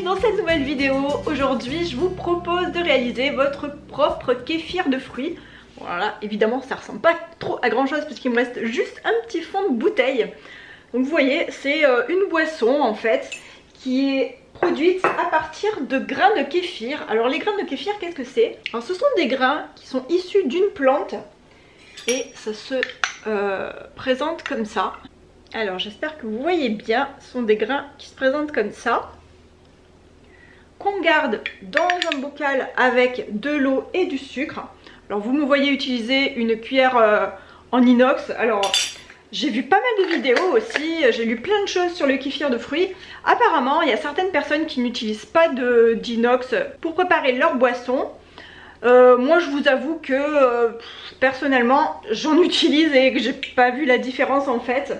dans cette nouvelle vidéo. Aujourd'hui je vous propose de réaliser votre propre kéfir de fruits. Voilà, évidemment ça ressemble pas trop à grand chose parce qu'il me reste juste un petit fond de bouteille. Donc vous voyez, c'est une boisson en fait qui est produite à partir de grains de kéfir. Alors les grains de kéfir, qu'est-ce que c'est? Alors ce sont des grains qui sont issus d'une plante et ça se présente comme ça. Alors j'espère que vous voyez bien, ce sont des grains qui se présentent comme ça, qu'on garde dans un bocal avec de l'eau et du sucre. Alors vous me voyez utiliser une cuillère en inox. Alors j'ai vu pas mal de vidéos aussi, j'ai lu plein de choses sur le kéfir de fruits. Apparemment il y a certaines personnes qui n'utilisent pas d'inox pour préparer leur boisson. Moi je vous avoue que personnellement j'en utilise et que j'ai pas vu la différence en fait.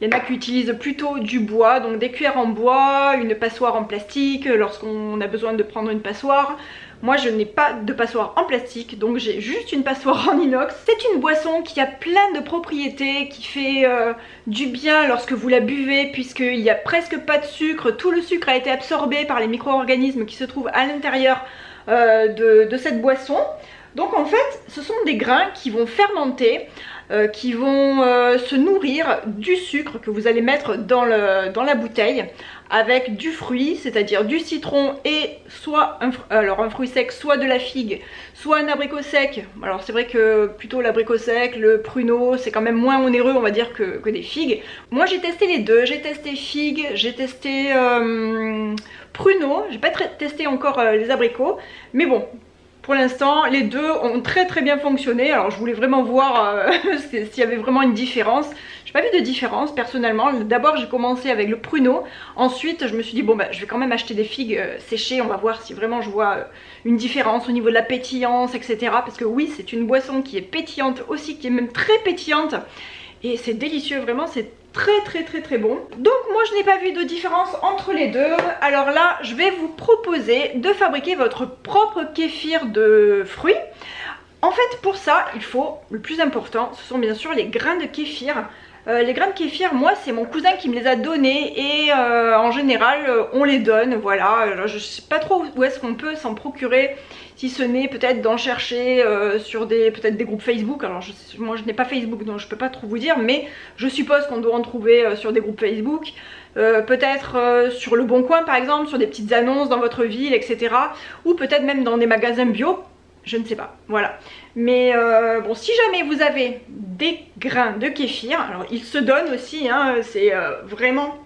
Il y en a qui utilisent plutôt du bois, donc des cuillères en bois, une passoire en plastique lorsqu'on a besoin de prendre une passoire. Moi je n'ai pas de passoire en plastique, donc j'ai juste une passoire en inox. C'est une boisson qui a plein de propriétés, qui fait du bien lorsque vous la buvez, puisqu'il n'y a presque pas de sucre. Tout le sucre a été absorbé par les micro-organismes qui se trouvent à l'intérieur de cette boisson. Donc en fait ce sont des grains qui vont fermenter, qui vont se nourrir du sucre que vous allez mettre dans la bouteille avec du fruit, c'est-à-dire du citron et soit un fruit sec, soit de la figue, soit un abricot sec. Alors c'est vrai que plutôt l'abricot sec, le pruneau, c'est quand même moins onéreux on va dire que des figues. Moi j'ai testé les deux, j'ai testé figue, j'ai testé pruneau, j'ai pas testé encore les abricots, mais bon. Pour l'instant, les deux ont très bien fonctionné. Alors je voulais vraiment voir s'il y avait vraiment une différence. J'ai pas vu de différence personnellement. D'abord j'ai commencé avec le pruneau. Ensuite je me suis dit bon bah je vais quand même acheter des figues séchées. On va voir si vraiment je vois une différence au niveau de la pétillance, etc. Parce que oui, c'est une boisson qui est pétillante aussi, qui est même très pétillante. Et c'est délicieux, vraiment c'est très bon. Donc moi je n'ai pas vu de différence entre les deux. Alors là je vais vous proposer de fabriquer votre propre kéfir de fruits. En fait pour ça il faut, le plus important, ce sont bien sûr les grains de kéfir. Les grains de kéfir, moi c'est mon cousin qui me les a donnés et en général on les donne, voilà. Alors, je sais pas trop où est-ce qu'on peut s'en procurer, si ce n'est peut-être d'en chercher sur peut-être des groupes Facebook. Alors moi je n'ai pas Facebook donc je peux pas trop vous dire, mais je suppose qu'on doit en trouver sur des groupes Facebook, peut-être sur Le Bon Coin par exemple, sur des petites annonces dans votre ville, etc. Ou peut-être même dans des magasins bio. Je ne sais pas, voilà. Mais bon, si jamais vous avez des grains de kéfir, alors ils se donnent aussi, hein, c'est vraiment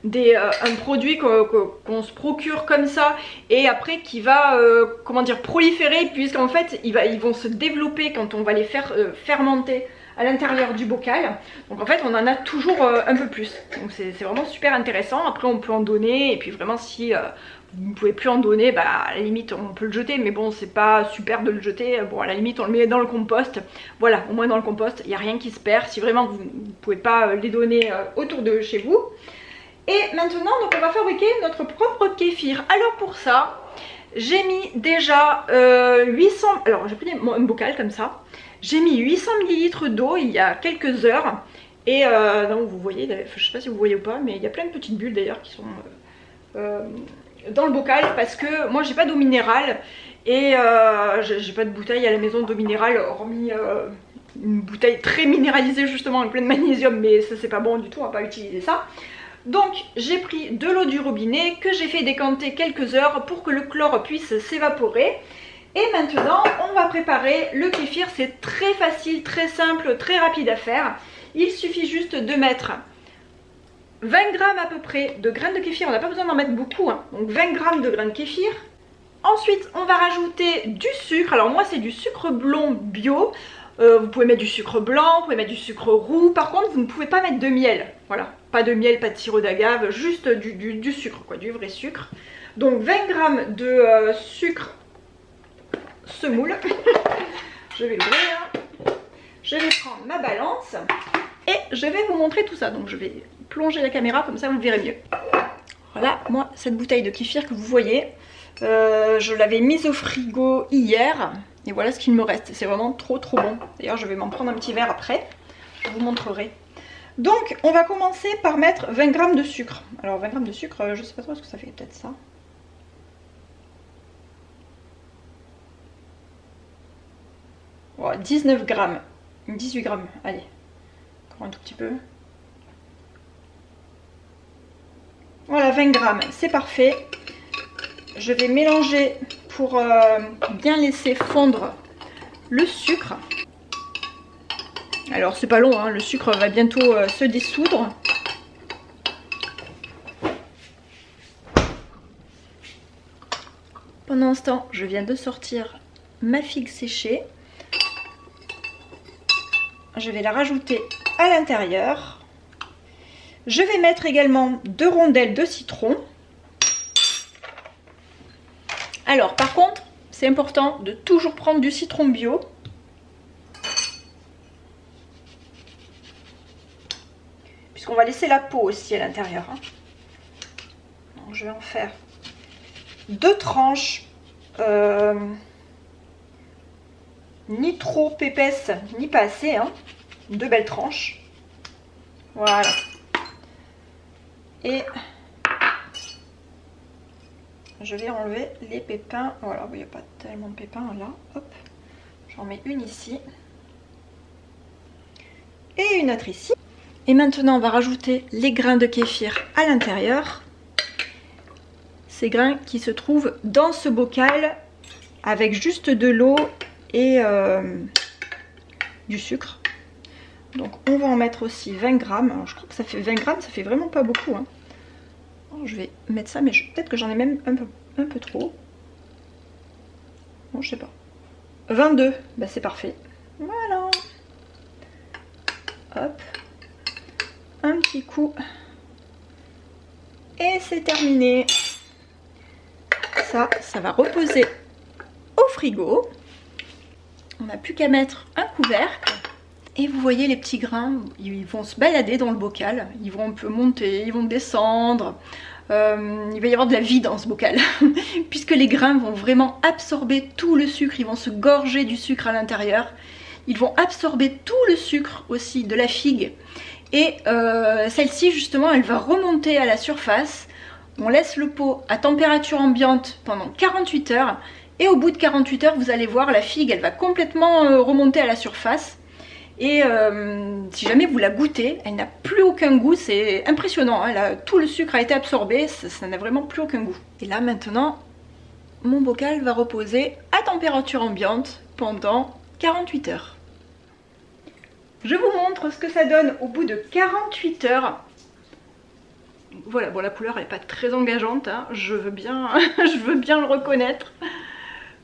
un produit qu'on se procure comme ça et après qui va, comment dire, proliférer, puisqu'en fait ils vont se développer quand on va les faire fermenter à l'intérieur du bocal. Donc en fait on en a toujours un peu plus. Donc c'est vraiment super intéressant. Après on peut en donner et puis vraiment si vous ne pouvez plus en donner, bah à la limite on peut le jeter, mais bon c'est pas super de le jeter. Bon à la limite on le met dans le compost. Voilà, au moins dans le compost il n'y a rien qui se perd si vraiment vous ne pouvez pas les donner autour de chez vous. Et maintenant donc on va fabriquer notre propre kéfir. Alors pour ça j'ai mis déjà 800, alors j'ai pris un bocal comme ça. J'ai mis 800 ml d'eau il y a quelques heures. Et donc vous voyez, je sais pas si vous voyez ou pas, mais il y a plein de petites bulles d'ailleurs qui sont dans le bocal. Parce que moi j'ai pas d'eau minérale. Et j'ai pas de bouteille à la maison d'eau minérale, hormis une bouteille très minéralisée justement avec plein de magnésium. Mais ça c'est pas bon du tout, on va pas utiliser ça. Donc j'ai pris de l'eau du robinet que j'ai fait décanter quelques heures pour que le chlore puisse s'évaporer. Et maintenant on va préparer le kéfir. C'est très facile, très simple, très rapide à faire. Il suffit juste de mettre 20 g à peu près de grains de kéfir. On n'a pas besoin d'en mettre beaucoup, hein. Donc 20 g de grains de kéfir. Ensuite on va rajouter du sucre. Alors moi c'est du sucre blond bio. Vous pouvez mettre du sucre blanc, vous pouvez mettre du sucre roux. Par contre vous ne pouvez pas mettre de miel. Voilà, pas de miel, pas de sirop d'agave, juste du sucre, quoi, du vrai sucre. Donc 20 g de sucre semoule. Je vais l'ouvrir. Je vais prendre ma balance et je vais vous montrer tout ça. Donc je vais plonger la caméra comme ça vous verrez mieux. Voilà, moi cette bouteille de kéfir que vous voyez, je l'avais mise au frigo hier. Et voilà ce qu'il me reste, c'est vraiment trop bon. D'ailleurs je vais m'en prendre un petit verre après, je vous montrerai. Donc on va commencer par mettre 20 g de sucre. Alors 20 g de sucre, je sais pas trop ce que ça fait, peut-être ça. Voilà, 19 g, 18 g, allez, encore un tout petit peu. Voilà, 20 g, c'est parfait. Je vais mélanger pour bien laisser fondre le sucre. Alors c'est pas long, hein, le sucre va bientôt se dissoudre. Pendant ce temps, je viens de sortir ma figue séchée. Je vais la rajouter à l'intérieur. Je vais mettre également 2 rondelles de citron. Alors par contre, c'est important de toujours prendre du citron bio. Puisqu'on va laisser la peau aussi à l'intérieur. Donc je vais en faire 2 tranches. Ni trop épaisses, ni pas assez. 2 belles tranches. Voilà. Et je vais enlever les pépins. Voilà, il n'y a pas tellement de pépins là. Hop, j'en mets une ici. Et une autre ici. Et maintenant, on va rajouter les grains de kéfir à l'intérieur. Ces grains qui se trouvent dans ce bocal avec juste de l'eau et du sucre. Donc on va en mettre aussi 20 g. Alors je crois que ça fait 20 g, ça fait vraiment pas beaucoup. Alors, je vais mettre ça, mais peut-être que j'en ai même un peu trop. Bon, je sais pas. 22, ben, c'est parfait. Voilà. Hop. Un petit coup. Et c'est terminé. Ça va reposer au frigo. On n'a plus qu'à mettre un couvercle. Et vous voyez les petits grains, ils vont se balader dans le bocal. Ils vont un peu monter, ils vont descendre. Il va y avoir de la vie dans ce bocal. Puisque les grains vont vraiment absorber tout le sucre. Ils vont se gorger du sucre à l'intérieur. Ils vont absorber tout le sucre aussi de la figue. Et celle-ci justement, elle va remonter à la surface. On laisse le pot à température ambiante pendant 48 heures. Et au bout de 48 heures, vous allez voir, la figue, elle va complètement remonter à la surface. Et si jamais vous la goûtez, elle n'a plus aucun goût, c'est impressionnant. Hein, tout le sucre a été absorbé, ça n'a vraiment plus aucun goût. Et là maintenant, mon bocal va reposer à température ambiante pendant 48 heures. Je vous montre ce que ça donne au bout de 48 heures. Voilà, bon la couleur elle n'est pas très engageante, hein, je veux bien le reconnaître.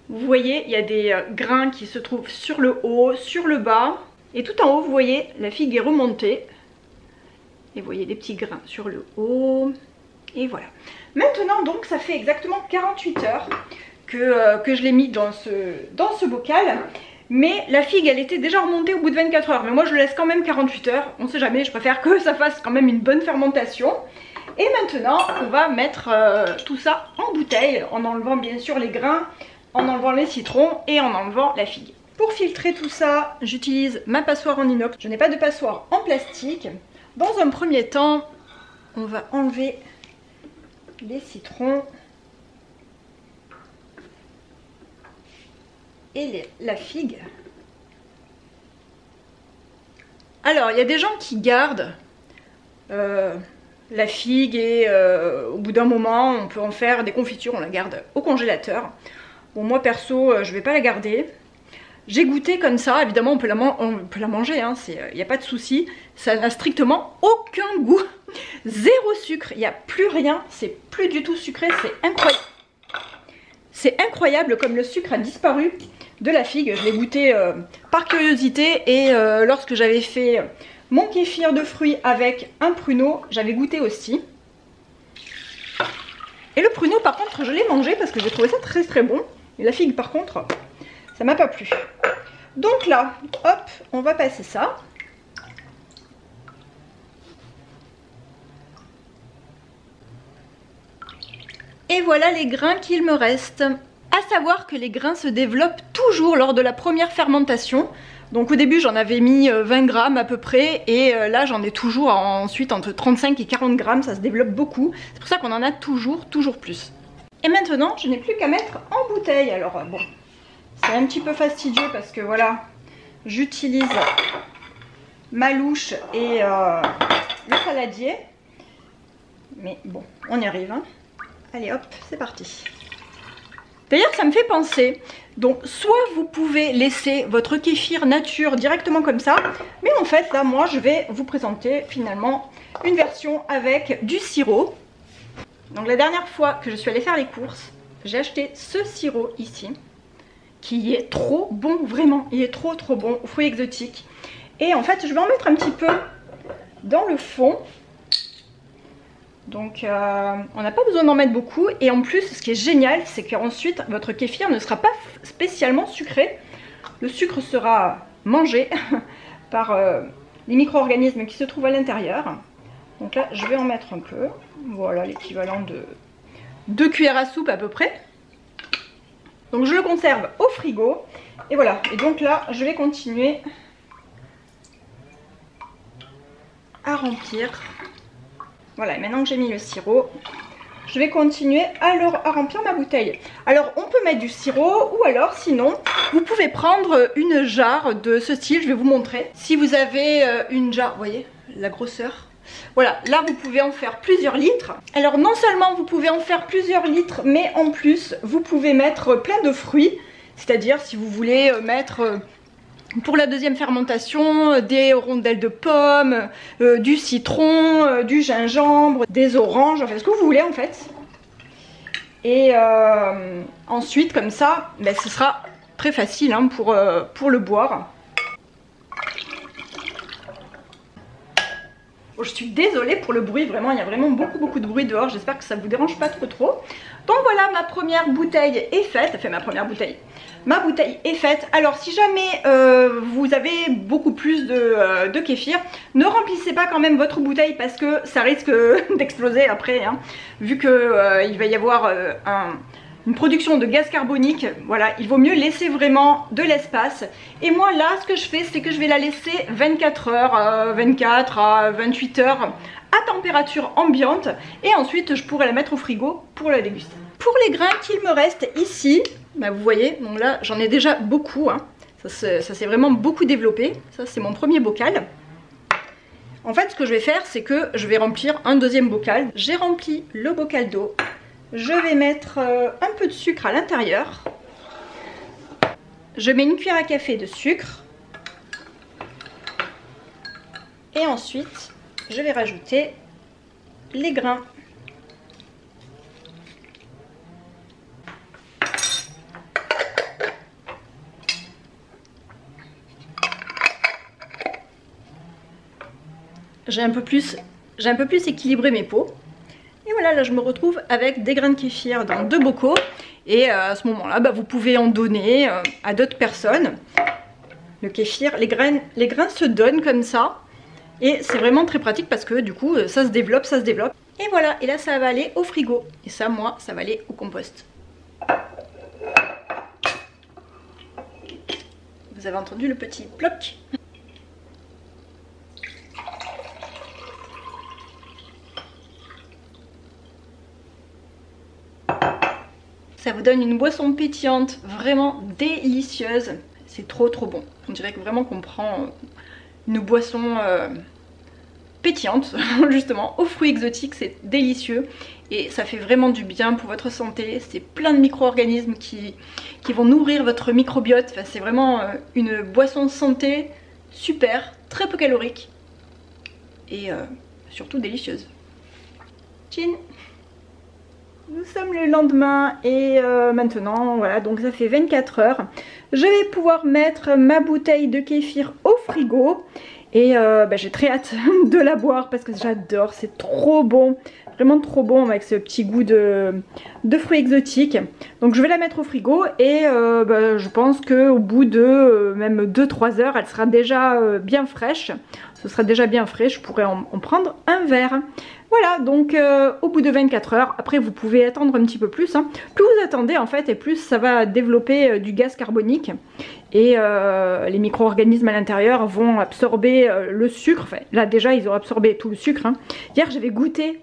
Vous voyez, il y a des grains qui se trouvent sur le haut, sur le bas. Et tout en haut, vous voyez, la figue est remontée. Et vous voyez des petits grains sur le haut. Et voilà. Maintenant, donc, ça fait exactement 48 heures que je l'ai mis dans ce bocal. Mais la figue, elle était déjà remontée au bout de 24 heures. Mais moi, je le laisse quand même 48 heures. On ne sait jamais, je préfère que ça fasse quand même une bonne fermentation. Et maintenant, on va mettre tout ça en bouteille, en enlevant bien sûr les grains, en enlevant les citrons et en enlevant la figue. Pour filtrer tout ça, j'utilise ma passoire en inox. Je n'ai pas de passoire en plastique. Dans un premier temps, on va enlever les citrons et la figue. Alors, il y a des gens qui gardent la figue et au bout d'un moment, on peut en faire des confitures, on la garde au congélateur. Bon, moi perso, je vais pas la garder. J'ai goûté comme ça, évidemment on peut la manger, il n'y a pas de souci. Ça n'a strictement aucun goût. Zéro sucre, il n'y a plus rien, c'est plus du tout sucré, c'est incroyable. C'est incroyable comme le sucre a disparu de la figue. Je l'ai goûté par curiosité et lorsque j'avais fait mon kéfir de fruits avec un pruneau, j'avais goûté aussi. Et le pruneau par contre je l'ai mangé parce que j'ai trouvé ça très très bon. Et la figue par contre, ça m'a pas plu. Donc là, hop, on va passer ça. Et voilà les grains qu'il me reste. À savoir que les grains se développent toujours lors de la première fermentation. Donc au début j'en avais mis 20 grammes à peu près et là j'en ai toujours ensuite entre 35 et 40 grammes, ça se développe beaucoup. C'est pour ça qu'on en a toujours plus. Et maintenant je n'ai plus qu'à mettre en bouteille. Alors bon, c'est un petit peu fastidieux parce que voilà, j'utilise ma louche et le saladier. Mais bon, on y arrive, hein. Allez hop, c'est parti. D'ailleurs ça me fait penser, donc soit vous pouvez laisser votre kéfir nature directement comme ça, mais en fait là moi je vais vous présenter finalement une version avec du sirop. Donc la dernière fois que je suis allée faire les courses, j'ai acheté ce sirop ici, qui est trop bon, vraiment, il est trop bon, aux fruits exotiques. Et en fait je vais en mettre un petit peu dans le fond. Donc on n'a pas besoin d'en mettre beaucoup et en plus ce qui est génial c'est qu'ensuite votre kéfir ne sera pas spécialement sucré. Le sucre sera mangé par les micro-organismes qui se trouvent à l'intérieur. Donc là je vais en mettre un peu, voilà l'équivalent de 2 cuillères à soupe à peu près. Donc je le conserve au frigo et voilà, et donc là je vais continuer à remplir. Voilà, et maintenant que j'ai mis le sirop, je vais continuer à remplir ma bouteille. Alors, on peut mettre du sirop ou alors, sinon, vous pouvez prendre une jarre de ce style. Je vais vous montrer. Si vous avez une jarre, vous voyez la grosseur. Voilà, là, vous pouvez en faire plusieurs litres. Alors, non seulement vous pouvez en faire plusieurs litres, mais en plus, vous pouvez mettre plein de fruits. C'est-à-dire, si vous voulez mettre... pour la deuxième fermentation, des rondelles de pommes, du citron, du gingembre, des oranges, enfin ce que vous voulez en fait. Et ensuite comme ça, ben, ce sera très facile hein, pour le boire. Oh, je suis désolée pour le bruit, vraiment il y a vraiment beaucoup de bruit dehors, j'espère que ça ne vous dérange pas trop. Donc voilà, ma première bouteille est faite, enfin ma bouteille est faite. Alors si jamais vous avez beaucoup plus de kéfir, ne remplissez pas quand même votre bouteille parce que ça risque d'exploser après, hein, vu qu'il va y avoir une production de gaz carbonique. Voilà, il vaut mieux laisser vraiment de l'espace. Et moi là, ce que je fais, c'est que je vais la laisser 24 heures, 24 à 28 heures à température ambiante. Et ensuite, je pourrai la mettre au frigo pour la déguster. Pour les grains qu'il me reste ici, bah vous voyez, donc là j'en ai déjà beaucoup. Hein. Ça s'est vraiment beaucoup développé. Ça, c'est mon premier bocal. En fait, ce que je vais faire, c'est que je vais remplir un deuxième bocal. J'ai rempli le bocal d'eau. Je vais mettre un peu de sucre à l'intérieur. Je mets une cuillère à café de sucre. Et ensuite, je vais rajouter les grains. J'ai un peu plus équilibré mes pots. Et voilà, là je me retrouve avec des grains de kéfir dans 2 bocaux. Et à ce moment-là, bah, vous pouvez en donner à d'autres personnes. Le kéfir, les grains se donnent comme ça. Et c'est vraiment très pratique parce que du coup, ça se développe. Et voilà, et là ça va aller au frigo. Et ça, moi, ça va aller au compost. Vous avez entendu le petit ploc ? Ça vous donne une boisson pétillante, vraiment délicieuse. C'est trop bon. On dirait que vraiment qu'on prend une boisson pétillante, justement, aux fruits exotiques. C'est délicieux et ça fait vraiment du bien pour votre santé. C'est plein de micro-organismes qui vont nourrir votre microbiote. Enfin, c'est vraiment une boisson santé super, très peu calorique et surtout délicieuse. Chin! Nous sommes le lendemain et maintenant, voilà, donc ça fait 24 heures. Je vais pouvoir mettre ma bouteille de kéfir au frigo. Et j'ai très hâte de la boire parce que j'adore, c'est trop bon. Vraiment trop bon avec ce petit goût de fruits exotiques. Donc je vais la mettre au frigo et je pense qu'au bout de même 2-3 heures, elle sera déjà bien fraîche. ce sera déjà bien frais, je pourrais en prendre un verre. Voilà, donc au bout de 24 heures, après vous pouvez attendre un petit peu plus, hein. Plus vous attendez en fait et plus ça va développer du gaz carbonique et les micro-organismes à l'intérieur vont absorber le sucre. Enfin, là déjà ils ont absorbé tout le sucre, hein. Hier j'avais goûté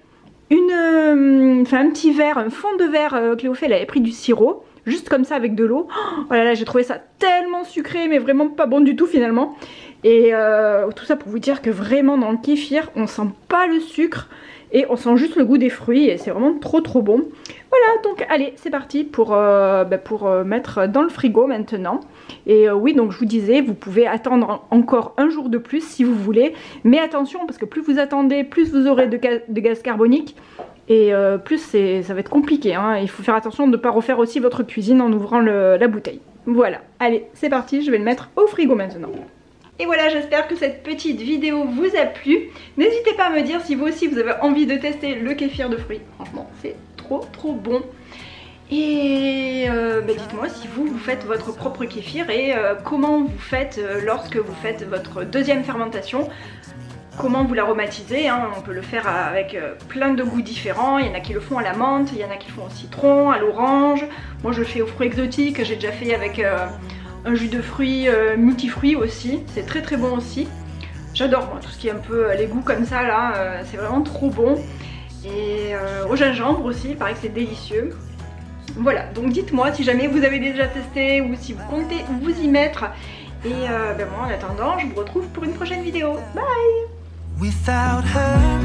un petit verre, un fond de verre, Cléophée elle avait pris du sirop, juste comme ça avec de l'eau. Oh là là, j'ai trouvé ça tellement sucré mais vraiment pas bon du tout finalement. Et tout ça pour vous dire que vraiment dans le kéfir on sent pas le sucre et on sent juste le goût des fruits et c'est vraiment trop bon. Voilà, donc allez c'est parti pour mettre dans le frigo maintenant. Et oui, donc je vous disais, vous pouvez attendre encore un jour de plus si vous voulez, mais attention parce que plus vous attendez, plus vous aurez de gaz carbonique et plus ça va être compliqué, hein. Il faut faire attention de ne pas refaire aussi votre cuisine en ouvrant la bouteille. Voilà, allez c'est parti, je vais le mettre au frigo maintenant. Et voilà, j'espère que cette petite vidéo vous a plu. N'hésitez pas à me dire si vous aussi vous avez envie de tester le kéfir de fruits. Franchement, c'est trop bon. Et dites-moi si vous faites votre propre kéfir et comment vous faites lorsque vous faites votre deuxième fermentation. Comment vous l'aromatisez, hein. On peut le faire avec plein de goûts différents. Il y en a qui le font à la menthe, il y en a qui le font au citron, à l'orange. Moi je le fais aux fruits exotiques, j'ai déjà fait avec un jus de fruits multifruits aussi, c'est très bon aussi. J'adore moi tout ce qui est un peu les goûts comme ça là, c'est vraiment trop bon. Et au gingembre aussi, il paraît que c'est délicieux. Voilà, donc dites-moi si jamais vous avez déjà testé ou si vous comptez vous y mettre. Et moi en attendant, je vous retrouve pour une prochaine vidéo. Bye! Without her